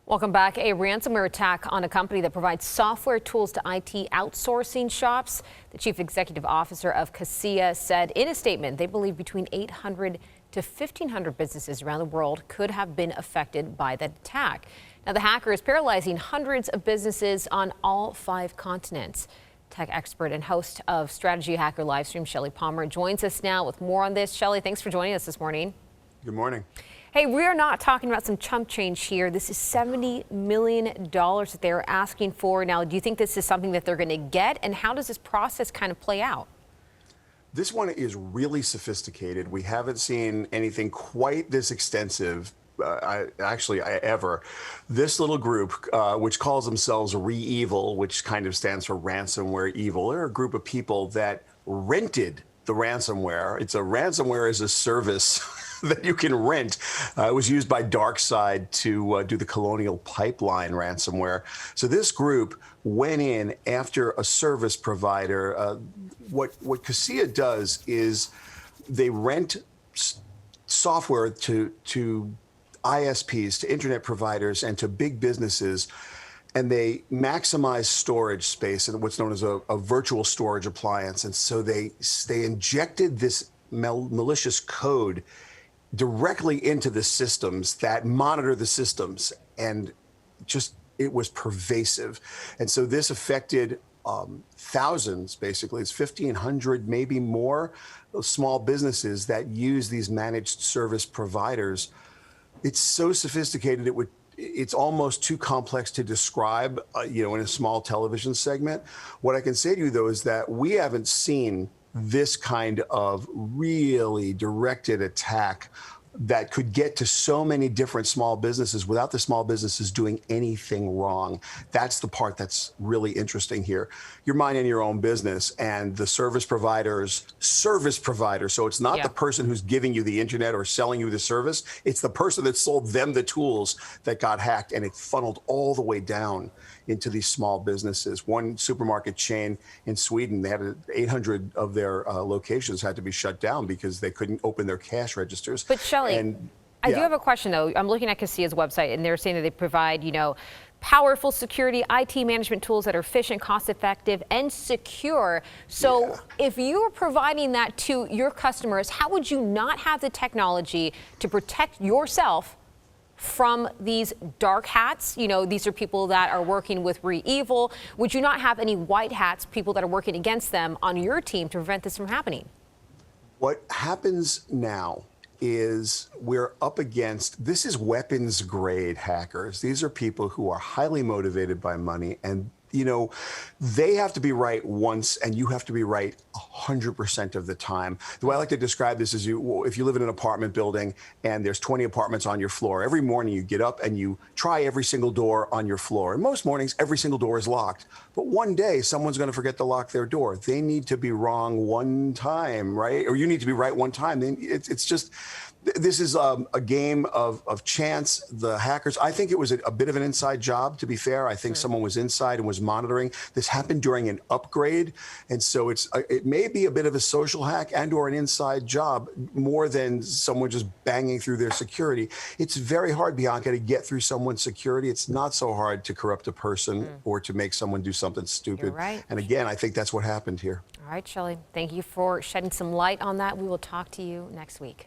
Welcome back. A ransomware attack on a company that provides software tools to IT outsourcing shops. The chief executive officer of Kaseya said in a statement they believe between 800 to 1,500 businesses around the world could have been affected by that attack. Now, the hacker is paralyzing hundreds of businesses on all 5 continents. Tech expert and host of Strategy Hacker Livestream, Shelly Palmer, joins us now with more on this. Shelly, thanks for joining us this morning. Good morning. Hey, we're not talking about some chump change here. This is $70 million that they're asking for. Now, do you think this is something that they're going to get? And how does this process kind of play out? This one is really sophisticated. We haven't seen anything quite this extensive, ever. This little group, which calls themselves RE-Evil, which kind of stands for ransomware evil, they're a group of people that rented the ransomware. Ransomware is a service that you can rent. It was used by DarkSide to do the Colonial Pipeline ransomware. So this group went in after a service provider. What Kaseya does is they rent software to ISPs, to internet providers, and to big businesses, and they maximize storage space in what's known as a virtual storage appliance. And so they injected this malicious code directly into the systems that monitor the systems, and it was pervasive. And so this affected thousands, basically. It's 1,500, maybe more, small businesses that use these managed service providers. It's so sophisticated, it's almost too complex to describe, in a small television segment. What I can say to you, though, is that we haven't seen this kind of really directed attack that could get to so many different small businesses without the small businesses doing anything wrong. That's the part that's really interesting here. You're minding your own business, and the service provider, so it's not the person who's giving you the internet or selling you the service, it's the person that sold them the tools that got hacked, and it funneled all the way down into these small businesses. One supermarket chain in Sweden, they had 800 of their locations had to be shut down because they couldn't open their cash registers. But Shelly, I do have a question, though. I'm looking at Kaseya's website, and they're saying that they provide, powerful security, IT management tools that are efficient, cost-effective, and secure. So if you're providing that to your customers, how would you not have the technology to protect yourself from these dark hats? These are people that are working with RE-Evil. Would you not have any white hats, people that are working against them, on your team to prevent this from happening? What happens now is we're up against, this is weapons grade hackers. These are people who are highly motivated by money, and they have to be right once, and you have to be right 100% of the time. The way I like to describe this is if you live in an apartment building and there's 20 apartments on your floor, every morning you get up and you try every single door on your floor. And most mornings, every single door is locked. But one day, someone's going to forget to lock their door. They need to be wrong one time, right? Or you need to be right one time. This is a game of chance. The hackers, I think it was a bit of an inside job, to be fair. I think someone was inside and was monitoring. This happened during an upgrade. And so it may be a bit of a social hack and or an inside job more than someone just banging through their security. It's very hard, Bianca, to get through someone's security. It's not so hard to corrupt a person or to make someone do something stupid. You're right. And again, I think that's what happened here. All right, Shelly, thank you for shedding some light on that. We will talk to you next week.